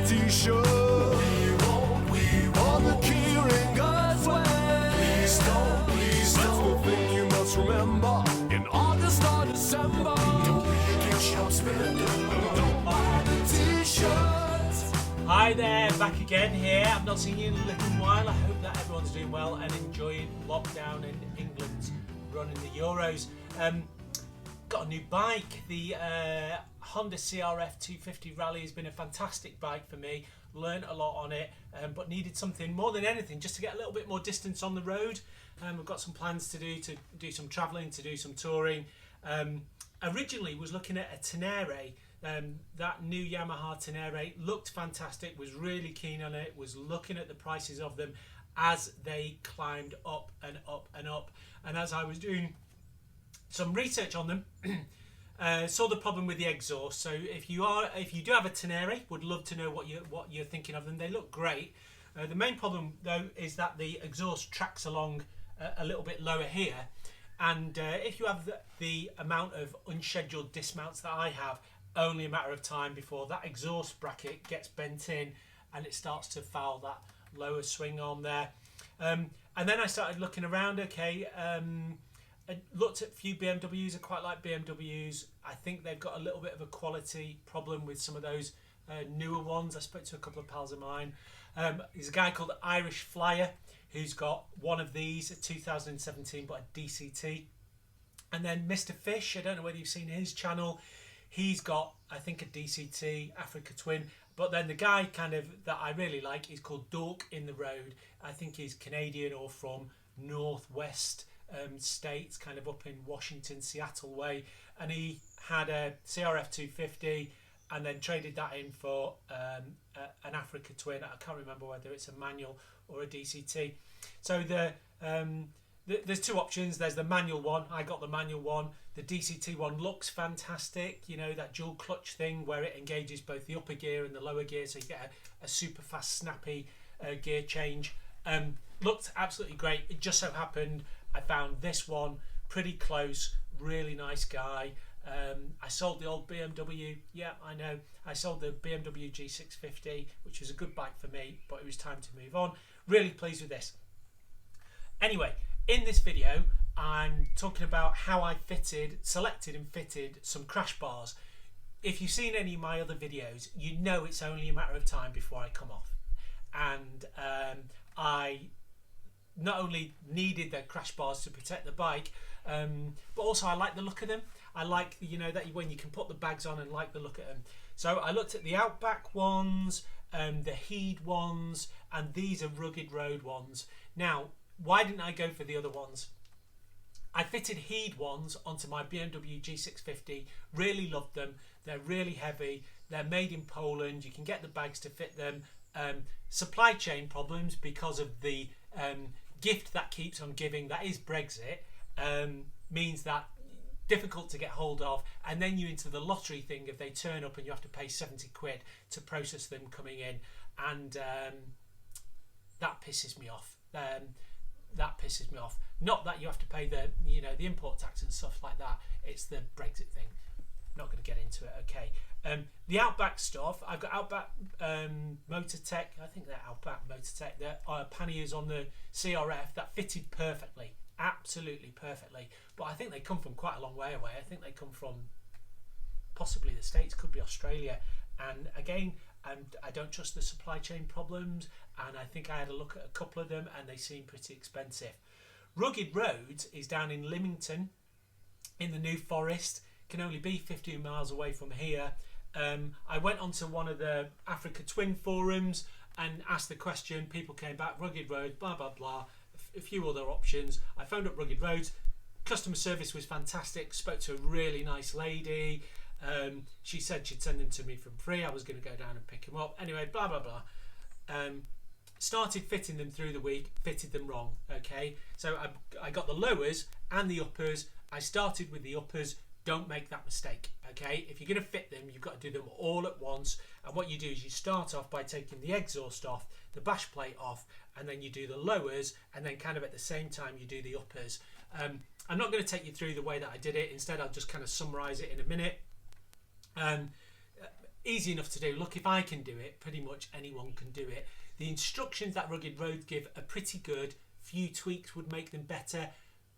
t-shirt. We want the keyring God's way. Please don't. That's the thing you must remember. In August or December, don't be a gift shop spender. Don't buy the t-shirts. Hi there, back again here. I've not seen you in a little while. I hope that everyone's doing well and enjoying lockdown in England, running the Euros. Got a new bike. The Honda CRF1000 Rally has been a fantastic bike for me. Learned a lot on it, but needed something more than anything just to get a little bit more distance on the road. We've got some plans to do some travelling, to do some touring. Originally was looking at a Tenere. That new Yamaha Tenere looked fantastic, was really keen on it, was looking at the prices of them as they climbed up and up and up. And as I was doing some research on them, saw the problem with the exhaust. So if you do have a Tenere, would love to know what you're thinking of them. They look great. The main problem though is that the exhaust tracks along a little bit lower here, and if you have the amount of unscheduled dismounts that I have, only a matter of time before that exhaust bracket gets bent in and it starts to foul that lower swing arm there. And then I started looking around. I looked at a few BMWs. I quite like BMWs. I think they've got a little bit of a quality problem with some of those newer ones. I spoke to a couple of pals of mine. There's a guy called Irish Flyer who's got one of these, a 2017, but a DCT. And then Mr. Fish, I don't know whether you've seen his channel. He's got, I think, a DCT Africa Twin. But then the guy that I really like is called Dork in the Road. I think he's Canadian or from Northwest states, kind of up in Washington, Seattle way. And he had a CRF1000 and then traded that in for an Africa Twin. I can't remember whether it's a manual or a DCT. So there's two options. There's the manual one. I got the manual one. The DCT one looks fantastic. You know, that dual clutch thing where it engages both the upper gear and the lower gear, so you get a super fast, snappy gear change. Looked absolutely great. It just so happened I found this one pretty close. Really nice guy. I sold the old BMW. Yeah, I know. I sold the BMW G650, which was a good bike for me, but it was time to move on. Really pleased with this. Anyway, in this video, I'm talking about how I selected and fitted some crash bars. If you've seen any of my other videos, you know it's only a matter of time before I come off. And I not only needed the crash bars to protect the bike, but also I like the look of them. I like, that when you can put the bags on and like the look at them. So I looked at the Outback ones, the Heed ones, and these are rugged road ones. Now, why didn't I go for the other ones? I fitted Heed ones onto my BMW G650, really loved them. They're really heavy, they're made in Poland, you can get the bags to fit them. Supply chain problems because of the gift that keeps on giving, that is Brexit, means that difficult to get hold of, and then you're into the lottery thing if they turn up and you have to pay 70 quid to process them coming in, and that pisses me off. That pisses me off. Not that you have to pay the import tax and stuff like that. It's the Brexit thing. Not going to get into it. Okay. The Outback stuff. I've got Outback Motortech. I think they're Outback Motortech. They're panniers on the CRF that fitted perfectly. Absolutely perfectly. But I think they come from quite a long way away. I think they come from possibly the States, could be Australia. And again, I don't trust the supply chain problems, and I think I had a look at a couple of them and they seem pretty expensive. Rugged Roads is down in Lymington in the New Forest, can only be 15 miles away from here. I went onto one of the Africa Twin forums and asked the question. People came back, Rugged Roads, blah blah blah, a few other options. I phoned up Rugged Roads. Customer service was fantastic. Spoke to a really nice lady. She said she'd send them to me for free. I was going to go down and pick them up. Anyway, blah blah blah. Started fitting them through the week, fitted them wrong. Okay, so I got the lowers and the uppers. I started with the uppers. Don't make that mistake. Okay, if you're going to fit them, you've got to do them all at once. And what you do is you start off by taking the exhaust off, the bash plate off, and then you do the lowers, and then kind of at the same time you do the uppers. I'm not going to take you through the way that I did it. Instead, I'll just kind of summarize it in a minute. easy enough to do. Look, if I can do it, pretty much anyone can do it. The instructions that Rugged Roads give are pretty good. Few tweaks would make them better.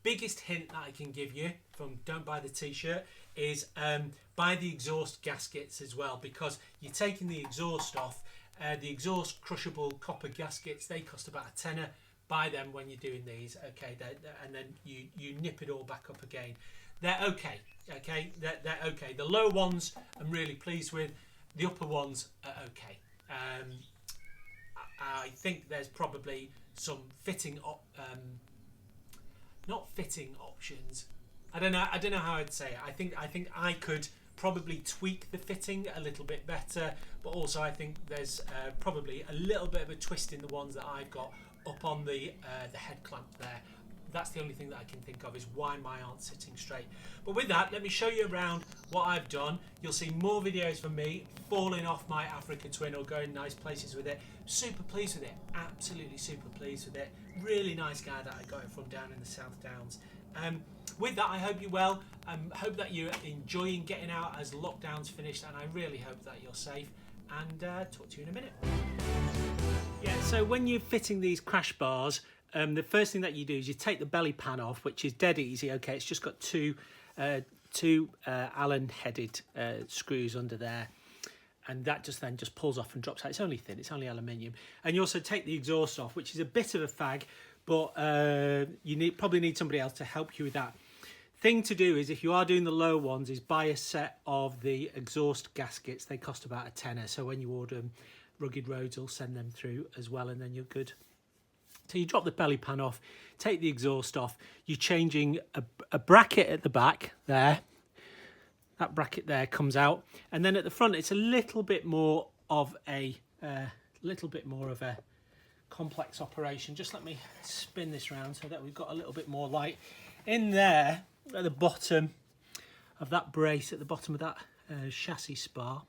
Biggest hint that I can give you from Don't Buy the T-shirt is buy the exhaust gaskets as well, because you're taking the exhaust off. The exhaust crushable copper gaskets, they cost about a tenner. Buy them when you're doing these, okay? And then you nip it all back up again. They're okay, okay? They're okay. The low ones I'm really pleased with. The upper ones are okay. I think there's probably some fitting not fitting options. I don't know how I'd say it. I think I could probably tweak the fitting a little bit better, but also I think there's probably a little bit of a twist in the ones that I've got up on the head clamp there. That's the only thing that I can think of, is why mine aren't sitting straight. But with that, let me show you around what I've done. You'll see more videos from me falling off my Africa Twin or going nice places with it. Super pleased with it, absolutely super pleased with it. Really nice guy that I got it from down in the South Downs. With that, I hope you're well. Hope that you're enjoying getting out as lockdown's finished, and I really hope that you're safe. And talk to you in a minute. Yeah, so when you're fitting these crash bars, the first thing that you do is you take the belly pan off, which is dead easy. Okay, it's just got two Allen-headed screws under there, and that just pulls off and drops out. It's only thin, it's only aluminium. And you also take the exhaust off, which is a bit of a fag, but you probably need somebody else to help you with that. Thing to do is, if you are doing the low ones, is buy a set of the exhaust gaskets. They cost about a tenner, so when you order them, Rugged Roads will send them through as well, and then you're good. So you drop the belly pan off, take the exhaust off. You're changing a bracket at the back there. That bracket there comes out, and then at the front it's a little bit more of a complex operation. Just let me spin this round so that we've got a little bit more light in there. At the bottom of that brace, at the bottom of that chassis spar,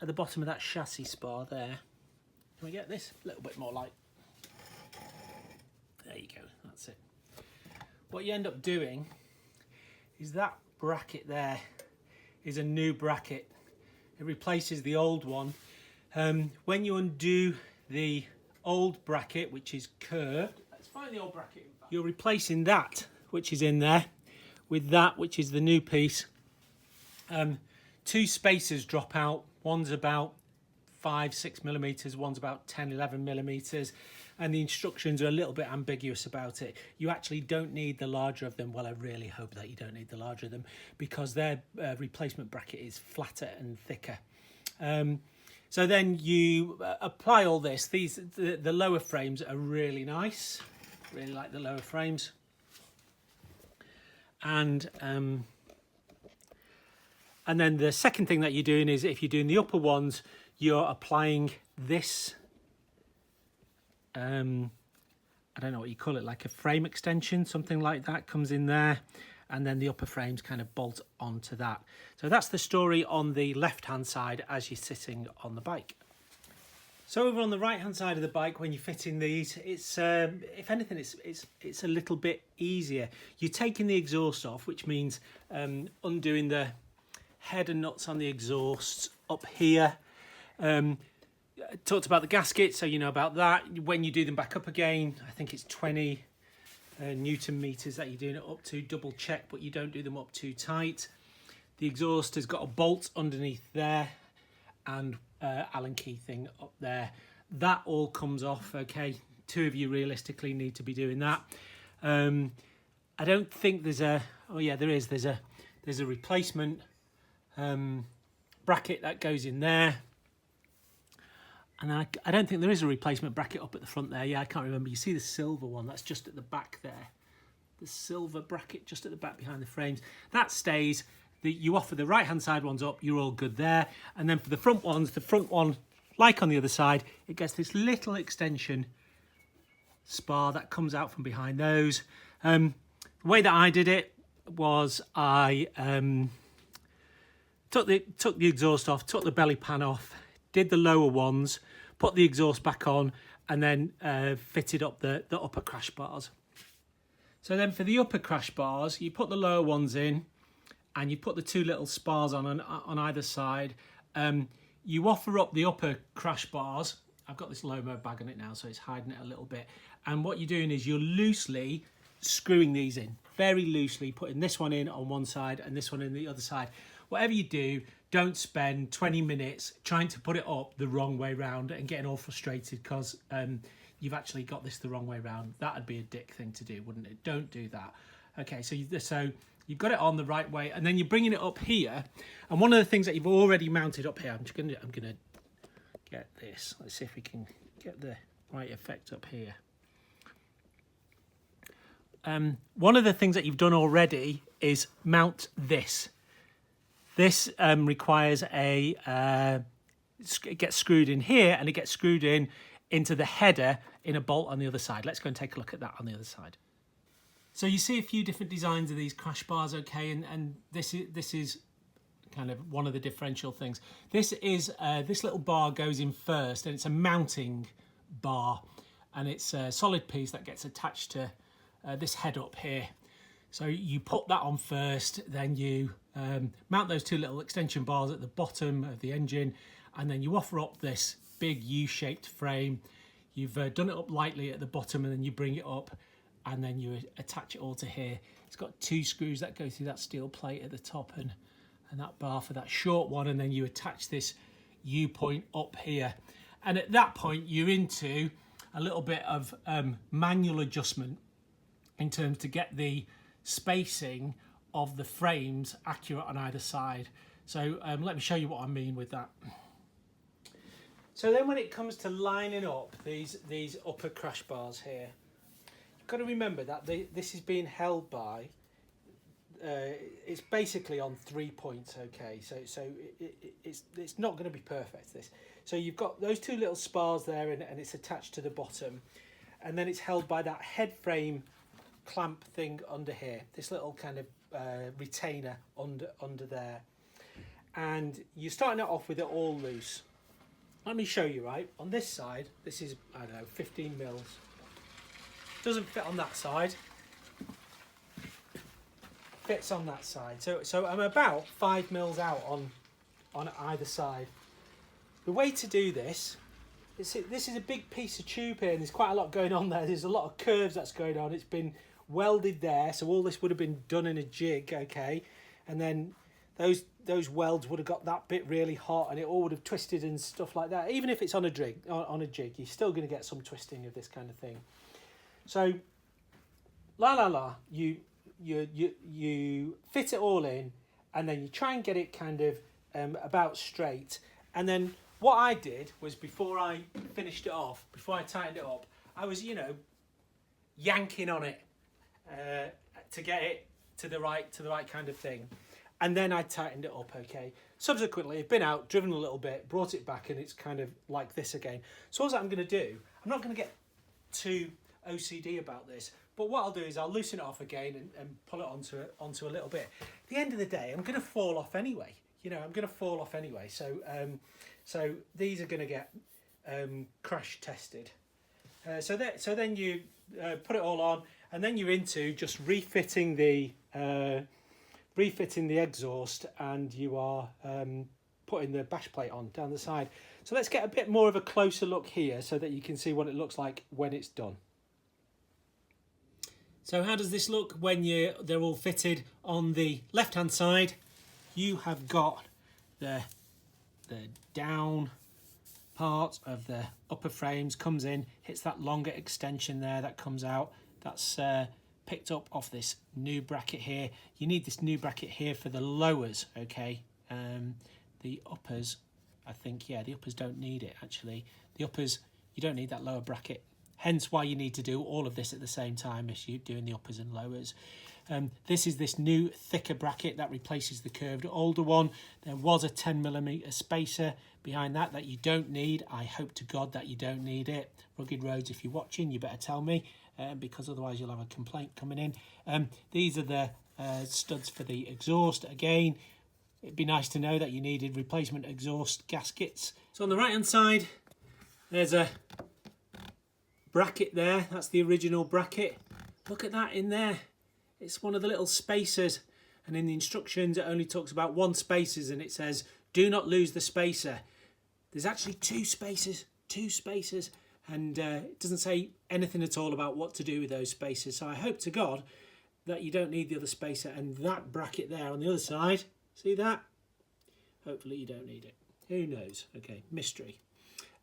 at the bottom of that chassis spar there. Can we get this a little bit more light? There you go, that's it. What you end up doing is that bracket there is a new bracket. It replaces the old one. When you undo the old bracket, which is curved, let's find the old bracket. You're replacing that, which is in there, with that, which is the new piece. Two spacers drop out. One's about 5-6 millimeters, one's about 10-11 millimeters, and the instructions are a little bit ambiguous about it. You actually don't need the larger of them. Well, I really hope that you don't need the larger of them, because their replacement bracket is flatter and thicker. So then you apply all this. The lower frames are really nice. Really like the lower frames. And then the second thing that you're doing is, if you're doing the upper ones, you're applying this, I don't know what you call it, like a frame extension, something like that comes in there, and then the upper frames kind of bolt onto that. So that's the story on the left-hand side as you're sitting on the bike. So over on the right-hand side of the bike, when you're fitting these, it's if anything, it's a little bit easier. You're taking the exhaust off, which means undoing the head and nuts on the exhausts up here. Talked about the gasket, so you know about that. When you do them back up again, I think it's 20 Newton meters that you're doing it up to. Double check, but you don't do them up too tight. The exhaust has got a bolt underneath there, and Allen key thing up there. That all comes off. Okay, two of you realistically need to be doing that. I don't think there's a. Oh yeah, there is. There's a replacement bracket that goes in there. And I don't think there is a replacement bracket up at the front there. Yeah, I can't remember. You see the silver one, that's just at the back there. The silver bracket just at the back behind the frames. That stays. You offer the right-hand side ones up, you're all good there. And then for the front ones, the front one, like on the other side, it gets this little extension spar that comes out from behind those. The way that I did it was I took the exhaust off, took the belly pan off, did the lower ones, put the exhaust back on, and then fitted up the upper crash bars. So then for the upper crash bars, you put the lower ones in, and you put the two little spars on either side. You offer up the upper crash bars. I've got this Lomo bag on it now, so it's hiding it a little bit. And what you're doing is you're loosely screwing these in, very loosely, putting this one in on one side and this one in the other side. Whatever you do, don't spend 20 minutes trying to put it up the wrong way round and getting all frustrated because you've actually got this the wrong way round. That'd be a dick thing to do, wouldn't it? Don't do that. Okay, so you've got it on the right way, and then you're bringing it up here. And one of the things that you've already mounted up here, I'm gonna get this. Let's see if we can get the right effect up here. One of the things that you've done already is mount this. This requires it gets screwed in here, and it gets screwed into the header in a bolt on the other side. Let's go and take a look at that on the other side. So you see a few different designs of these crash bars, okay, and this is kind of one of the differential things. This little bar goes in first, and it's a mounting bar, and it's a solid piece that gets attached to this head up here. So you put that on first, then you mount those two little extension bars at the bottom of the engine, and then you offer up this big U-shaped frame. You've done it up lightly at the bottom, and then you bring it up, and then you attach it all to here. It's got two screws that go through that steel plate at the top and that bar for that short one, and then you attach this U-point up here. And at that point, you're into a little bit of manual adjustment in terms to get the spacing of the frames accurate on either side. So let me show you what I mean with that. So then when it comes to lining up these upper crash bars here, you've got to remember that this is being held by, it's basically on 3 points, okay? So it's not going to be perfect, this. So you've got those two little spars there, and it's attached to the bottom, and then it's held by that head frame clamp thing under here, this little kind of retainer under there. And you're starting it off with it all loose. Let me show you, right? On this side, this is, I don't know, 15 mils. Doesn't fit on that side. Fits on that side. So I'm about 5 mils out on either side. The way to do this is a big piece of tube here, and there's quite a lot going on there. There's a lot of curves that's going on. It's been welded there, so all this would have been done in a jig, okay? And then those welds would have got that bit really hot, and it all would have twisted and stuff like that. Even if it's on a jig, you're still going to get some twisting of this kind of thing. So, you fit it all in, and then you try and get it kind of about straight. And then what I did was, before I finished it off, before I tightened it up, I was, yanking on it to get it to the right kind of thing. And then I tightened it up, okay? Subsequently, I've been out, driven a little bit, brought it back, and it's kind of like this again. So all I'm going to do, I'm not going to get too OCD about this, but what I'll do is I'll loosen it off again and pull it onto a little bit. At the end of the day, I'm going to fall off anyway. I'm going to fall off anyway. So these are going to get crash tested. So then you put it all on, and then you're into just refitting the exhaust, and you are putting the bash plate on down the side. So let's get a bit more of a closer look here so that you can see what it looks like when it's done. So how does this look when they're all fitted? On the left hand side, you have got the down part of the upper frames comes in, hits that longer extension there that comes out. That's picked up off this new bracket here. You need this new bracket here for the lowers, okay? The uppers, I think, the uppers don't need it, actually. The uppers, you don't need that lower bracket. Hence why you need to do all of this at the same time as you're doing the uppers and lowers. This is this new thicker bracket that replaces the curved older one. There was a 10mm spacer behind that you don't need. I hope to God that you don't need it. Rugged Roads, if you're watching, you better tell me, because otherwise you'll have a complaint coming in. These are the studs for the exhaust. Again, it'd be nice to know that you needed replacement exhaust gaskets. So on the right hand side, there's a bracket there. That's the original bracket. Look at that in there. It's one of the little spacers. and in the instructions it only talks about 1 spacer, and it says do not lose the spacer. There's actually 2 spacers, and it doesn't say anything at all about what to do with those spacers. So I hope to God that you don't need the other spacer, and that bracket there on the other side, see that? Hopefully you don't need it. Who knows? Okay, mystery.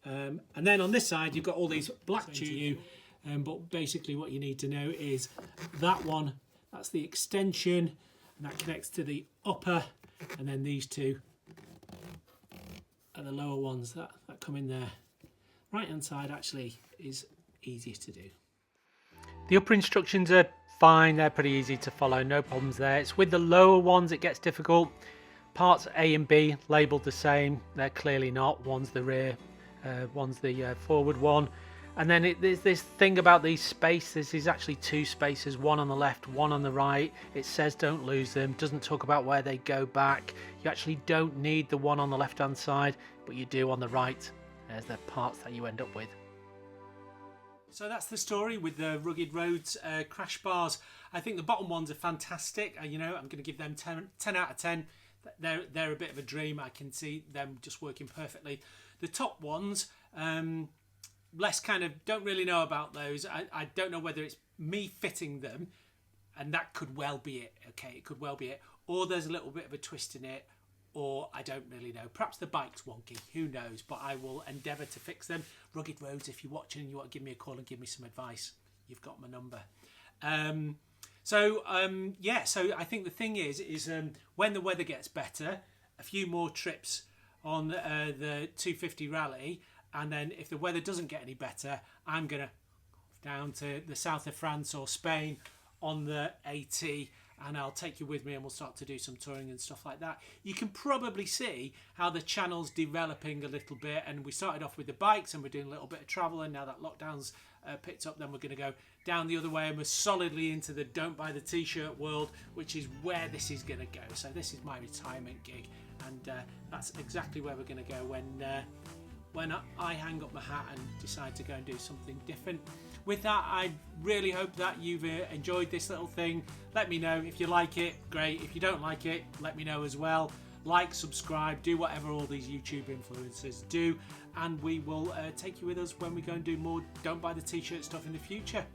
And then on this side you've got all these black tubes, but basically what you need to know is that one, that's the extension, and that connects to the upper, and then these 2 are the lower ones that come in there. Right hand side actually is easiest to do. The upper instructions are fine, they're pretty easy to follow, no problems there. It's with the lower ones it gets difficult. Parts A and B labelled the same, they're clearly not. One's the rear, one's the forward one. And then there's this thing about these spacers. There's actually 2 spacers, one on the left, one on the right. It says don't lose them, doesn't talk about where they go back. You actually don't need the one on the left hand side, but you do on the right. There's the parts that you end up with. So that's the story with the Rugged Roads crash bars. I think the bottom ones are fantastic. You know, I'm going to give them 10 out of 10. They're a bit of a dream. I can see them just working perfectly. The top ones, less kind of, don't really know about those. I don't know whether it's me fitting them, and that could well be it. Okay, it could well be it. Or there's a little bit of a twist in it, or I don't really know. Perhaps the bike's wonky, who knows, but I will endeavour to fix them. Rugged Roads, if you're watching and you want to give me a call and give me some advice, you've got my number. So I think the thing is when the weather gets better, a few more trips on the 250 rally, and then if the weather doesn't get any better, I'm going to down to the south of France or Spain on the AT, and I'll take you with me and we'll start to do some touring and stuff like that. You can probably see how the channel's developing a little bit, and we started off with the bikes and we're doing a little bit of travel, and now that lockdown's picked up, then we're going to go down the other way, and we're solidly into the don't buy the t-shirt world, which is where this is going to go. So this is my retirement gig, and that's exactly where we're going to go when I hang up my hat and decide to go and do something different. With that, I really hope that you've enjoyed this little thing. Let me know if you like it, great. If you don't like it, let me know as well. Like, subscribe, do whatever all these YouTube influencers do, and we will take you with us when we go and do more Don't Buy the T-shirt stuff in the future.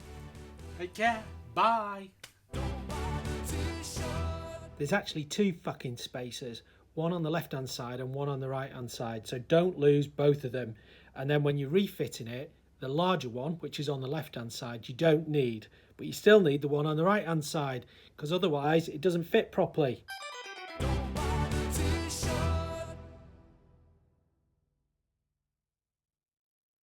Take care, bye. There's actually 2 fucking spacers, one on the left hand side and one on the right hand side, so don't lose both of them. And then when you're refitting it, the larger one, which is on the left hand side, you don't need, but you still need the one on the right hand side, because otherwise it doesn't fit properly.